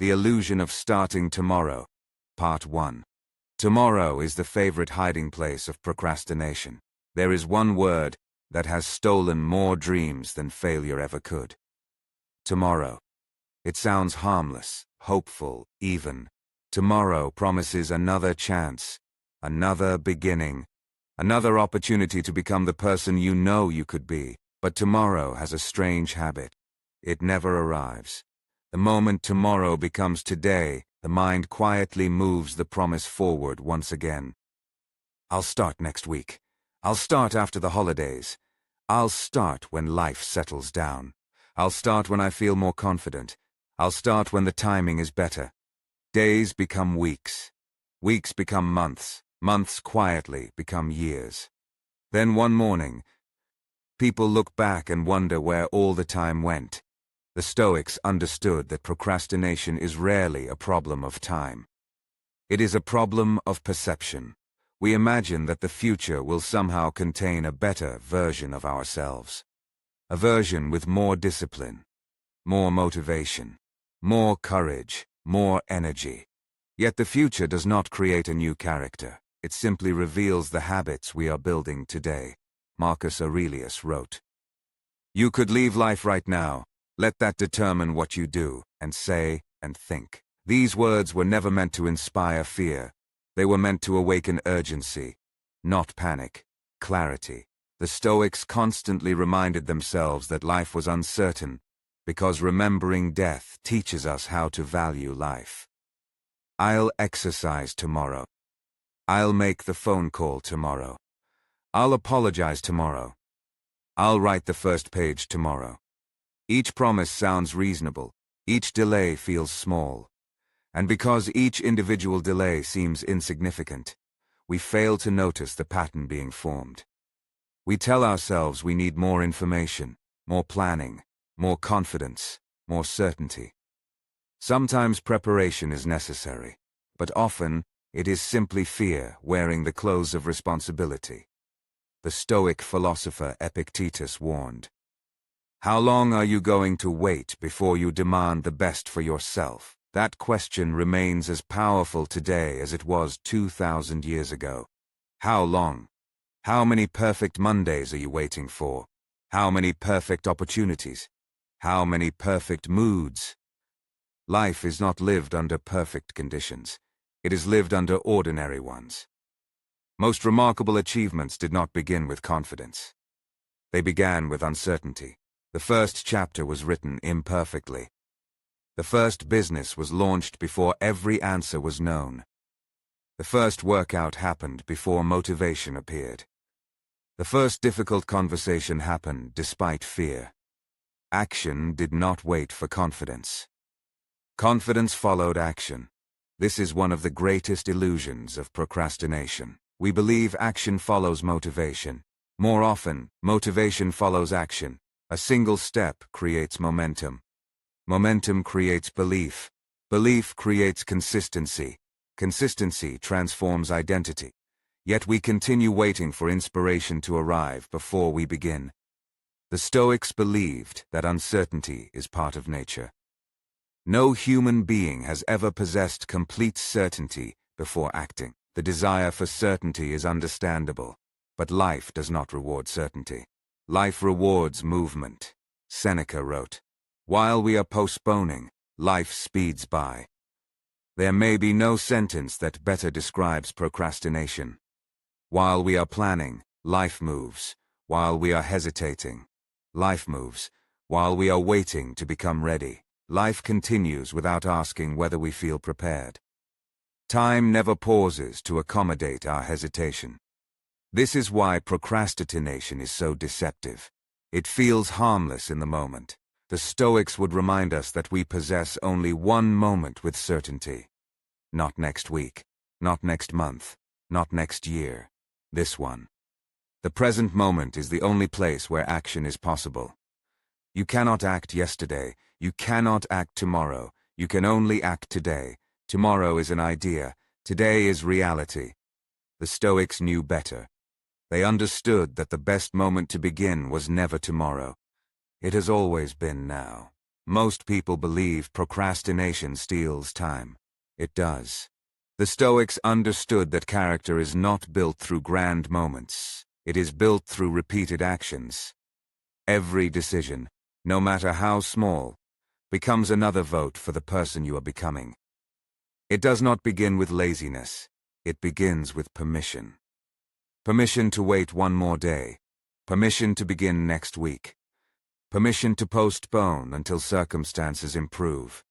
The Illusion of Starting Tomorrow, Part 1. Tomorrow is the favorite hiding place of procrastination. There is one word that has stolen more dreams than failure ever could. Tomorrow. It sounds harmless, hopeful, even. Tomorrow promises another chance, another beginning, another opportunity to become the person you know you could be. But tomorrow has a strange habit. It never arrives. The moment tomorrow becomes today, the mind quietly moves the promise forward once again. I'll start next week. I'll start after the holidays. I'll start when life settles down. I'll start when I feel more confident. I'll start when the timing is better. Days become weeks. Weeks become months. Months quietly become years. Then one morning, people look back and wonder where all the time went. The Stoics understood that procrastination is rarely a problem of time. It is a problem of perception. We imagine that the future will somehow contain a better version of ourselves. A version with more discipline, more motivation, more courage, more energy. Yet the future does not create a new character. It simply reveals the habits we are building today. Marcus Aurelius wrote, "You could leave life right now. Let that determine what you do, and say, and think." These words were never meant to inspire fear. They were meant to awaken urgency, not panic, clarity. The Stoics constantly reminded themselves that life was uncertain, because remembering death teaches us how to value life. I'll exercise tomorrow. I'll make the phone call tomorrow. I'll apologize tomorrow. I'll write the first page tomorrow. Each promise sounds reasonable. Each delay feels small. And because each individual delay seems insignificant, we fail to notice the pattern being formed. We tell ourselves we need more information, more planning, more confidence, more certainty. Sometimes preparation is necessary, but often it is simply fear wearing the clothes of responsibility. The Stoic philosopher Epictetus warned, "How long are you going to wait before you demand the best for yourself?" That question remains as powerful today as it was 2,000 years ago. How long? How many perfect Mondays are you waiting for? How many perfect opportunities? How many perfect moods? Life is not lived under perfect conditions. It is lived under ordinary ones. Most remarkable achievements did not begin with confidence. They began with uncertainty. The first chapter was written imperfectly. The first business was launched before every answer was known. The first workout happened before motivation appeared. The first difficult conversation happened despite fear. Action did not wait for confidence. Confidence followed action. This is one of the greatest illusions of procrastination. We believe action follows motivation. More often, motivation follows action. A single step creates momentum. Momentum creates belief. Belief creates consistency. Consistency transforms identity. Yet we continue waiting for inspiration to arrive before we begin. The Stoics believed that uncertainty is part of nature. No human being has ever possessed complete certainty before acting. The desire for certainty is understandable, but life does not reward certainty. Life rewards movement. Seneca wrote, "While we are postponing, life speeds by." There may be no sentence that better describes procrastination. While we are planning, life moves. While we are hesitating, life moves. While we are waiting to become ready, life continues without asking whether we feel prepared. Time never pauses to accommodate our hesitation. This is why procrastination is so deceptive. It feels harmless in the moment. The Stoics would remind us that we possess only one moment with certainty. Not next week, not next month, not next year. This one. The present moment is the only place where action is possible. You cannot act yesterday. You cannot act tomorrow. You can only act today. Tomorrow is an idea. Today is reality. The Stoics knew better. They understood that the best moment to begin was never tomorrow. It has always been now. Most people believe procrastination steals time. It does. The Stoics understood that character is not built through grand moments. It is built through repeated actions. Every decision, no matter how small, becomes another vote for the person you are becoming. It does not begin with laziness. It begins with permission. Permission to wait one more day. Permission to begin next week. Permission to postpone until circumstances improve.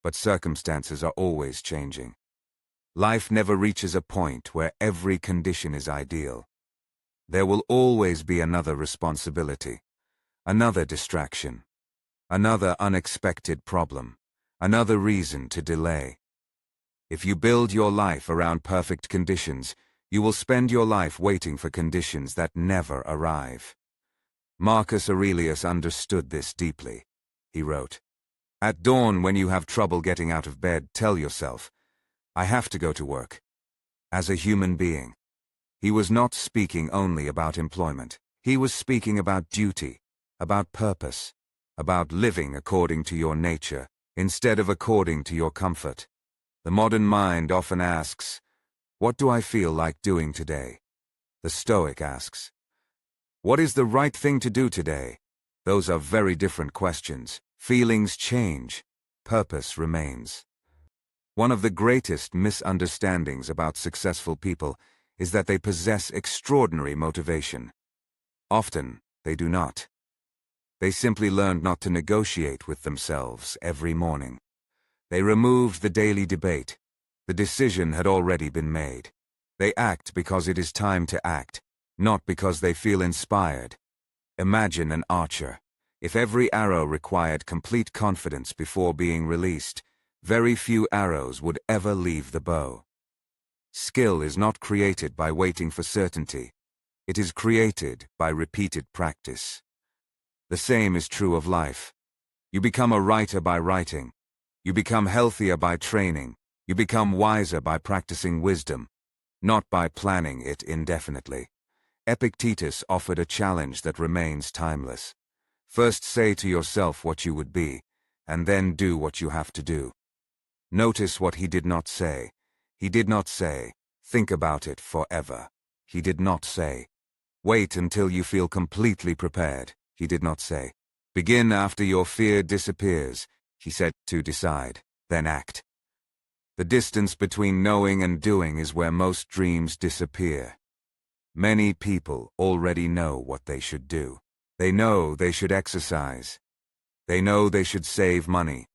But circumstances are always changing. Life never reaches a point where every condition is ideal. There will always be another responsibility, another distraction, another unexpected problem, another reason to delay. If you build your life around perfect conditions, you will spend your life waiting for conditions that never arrive. Marcus Aurelius understood this deeply. He wrote, "At dawn, when you have trouble getting out of bed, tell yourself, 'I have to go to work.'" As a human being, he was not speaking only about employment. He was speaking about duty, about purpose, about living according to your nature, instead of according to your comfort. The modern mind often asks, "What do I feel like doing today?" The Stoic asks, "What is the right thing to do today?" Those are very different questions. Feelings change. Purpose remains. One of the greatest misunderstandings about successful people is that they possess extraordinary motivation. Often, they do not. They simply learned not to negotiate with themselves every morning. They removed the daily debate. The decision had already been made. They act because it is time to act, not because they feel inspired. Imagine an archer. If every arrow required complete confidence before being released, very few arrows would ever leave the bow. Skill is not created by waiting for certainty. It is created by repeated practice. The same is true of life. You become a writer by writing. You become healthier by training. You become wiser by practicing wisdom, not by planning it indefinitely. Epictetus offered a challenge that remains timeless. First say to yourself what you would be, and then do what you have to do. Notice what he did not say. He did not say, "Think about it forever." He did not say, "Wait until you feel completely prepared." He did not say, "Begin after your fear disappears." He said, "To decide, then act." The distance between knowing and doing is where most dreams disappear. Many people already know what they should do. They know they should exercise. They know they should save money.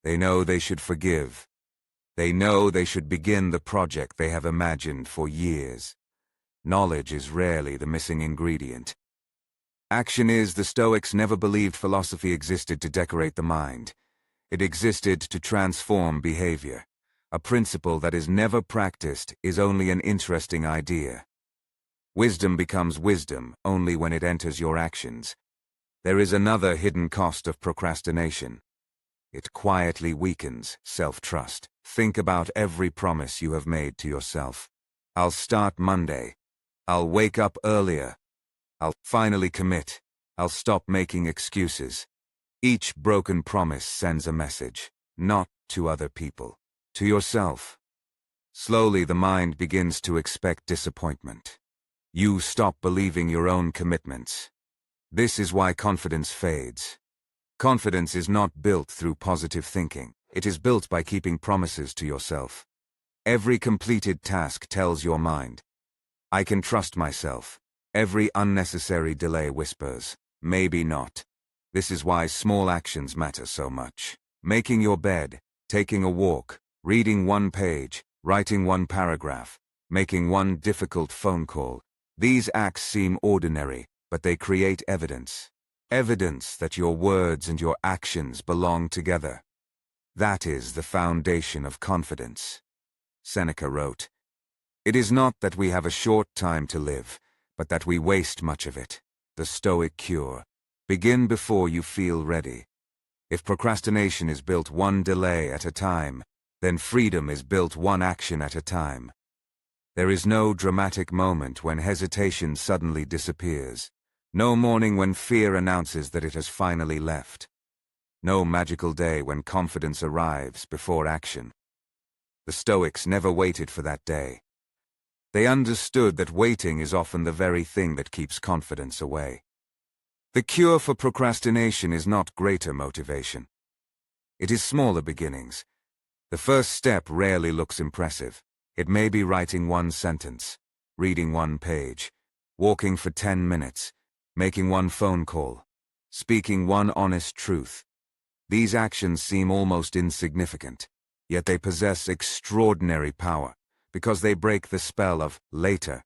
They know they should forgive. They know they should begin the project they have imagined for years. Knowledge is rarely the missing ingredient. Action is. The Stoics never believed philosophy existed to decorate the mind. It existed to transform behavior. A principle that is never practiced is only an interesting idea. Wisdom becomes wisdom only when it enters your actions. There is another hidden cost of procrastination. It quietly weakens self-trust. Think about every promise you have made to yourself. "I'll start Monday. I'll wake up earlier. I'll finally commit. I'll stop making excuses." Each broken promise sends a message, not to other people, to yourself. Slowly the mind begins to expect disappointment. You stop believing your own commitments. This is why confidence fades. Confidence is not built through positive thinking. It is built by keeping promises to yourself. Every completed task tells your mind, "I can trust myself." Every unnecessary delay whispers, "Maybe not." This is why small actions matter so much. Making your bed, taking a walk, reading one page, writing one paragraph, making one difficult phone call. These acts seem ordinary, but they create evidence. Evidence that your words and your actions belong together. That is the foundation of confidence. Seneca wrote, "It is not that we have a short time to live, but that we waste much of it." The Stoic cure. Begin before you feel ready. If procrastination is built one delay at a time, then freedom is built one action at a time. There is no dramatic moment when hesitation suddenly disappears. No morning when fear announces that it has finally left. no magical day when confidence arrives before action. The Stoics never waited for that day. They understood that waiting is often the very thing that keeps confidence away. The cure for procrastination is not greater motivation. It is smaller beginnings. The first step rarely looks impressive. It may be writing one sentence, reading one page, walking for 10 minutes, making one phone call, speaking one honest truth. These actions seem almost insignificant, yet they possess extraordinary power, because they break the spell of later.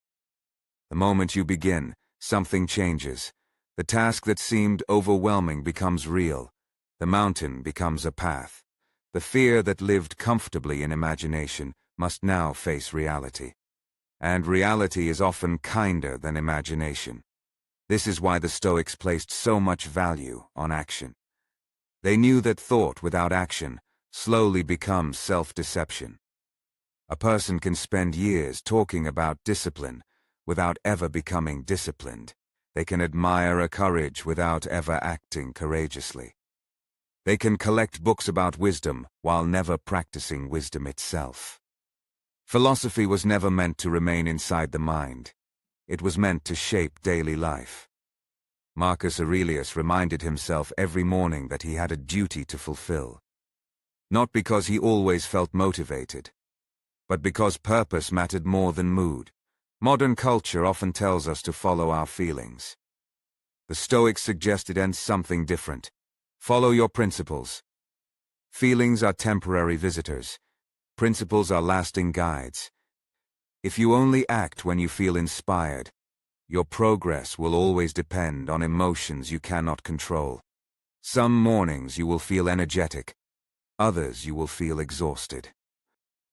The moment you begin, something changes. The task that seemed overwhelming becomes real. The mountain becomes a path. The fear that lived comfortably in imagination must now face reality. And reality is often kinder than imagination. This is why the Stoics placed so much value on action. They knew that thought without action slowly becomes self-deception. A person can spend years talking about discipline without ever becoming disciplined. They can admire a courage without ever acting courageously. They can collect books about wisdom while never practicing wisdom itself. Philosophy was never meant to remain inside the mind. It was meant to shape daily life. Marcus Aurelius reminded himself every morning that he had a duty to fulfill. Not because he always felt motivated, but because purpose mattered more than mood. Modern culture often tells us to follow our feelings. The Stoics suggested something different. Follow your principles. Feelings are temporary visitors. Principles are lasting guides. If you only act when you feel inspired, your progress will always depend on emotions you cannot control. Some mornings you will feel energetic. Others you will feel exhausted.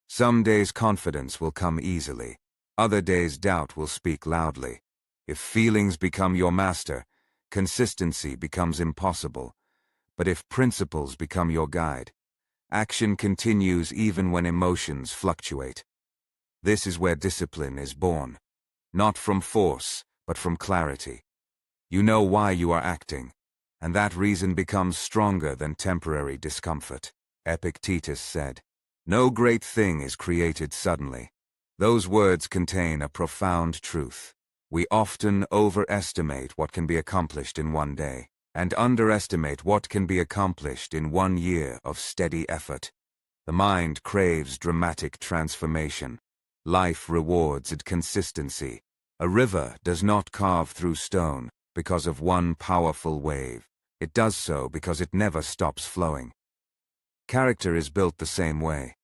Some days confidence will come easily. Other days doubt will speak loudly. If feelings become your master, consistency becomes impossible. But if principles become your guide, action continues even when emotions fluctuate. This is where discipline is born. Not from force, but from clarity. You know why you are acting, and that reason becomes stronger than temporary discomfort. Epictetus said, "No great thing is created suddenly." Those words contain a profound truth. We often overestimate what can be accomplished in one day, and underestimate what can be accomplished in 1 year of steady effort. The mind craves dramatic transformation. Life rewards its consistency. A river does not carve through stone because of one powerful wave. It does so because it never stops flowing. Character is built the same way.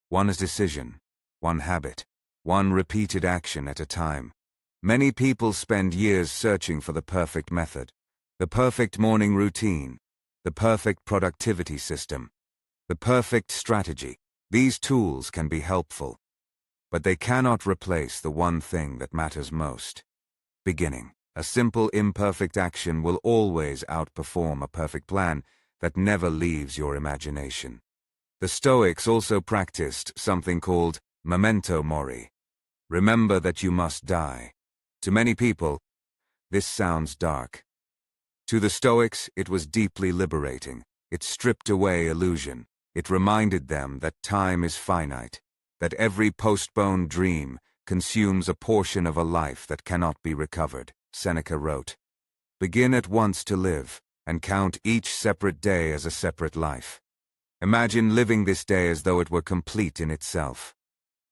One decision, one habit, one repeated action at a time. Many people spend years searching for the perfect method, the perfect morning routine, the perfect productivity system, the perfect strategy. These tools can be helpful, but they cannot replace the one thing that matters most: beginning. A simple imperfect action will always outperform a perfect plan that never leaves your imagination. The Stoics also practiced something called memento mori. Remember that you must die. To many people, this sounds dark. To the Stoics, it was deeply liberating. It stripped away illusion. It reminded them that time is finite, that every postponed dream consumes a portion of a life that cannot be recovered. Seneca wrote, "Begin at once to live, and count each separate day as a separate life." Imagine living this day as though it were complete in itself.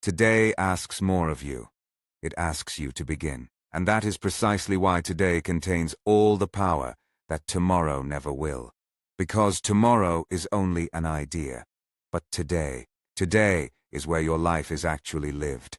Today asks more of you. It asks you to begin. And that is precisely why today contains all the power that tomorrow never will. Because tomorrow is only an idea. But today is where your life is actually lived.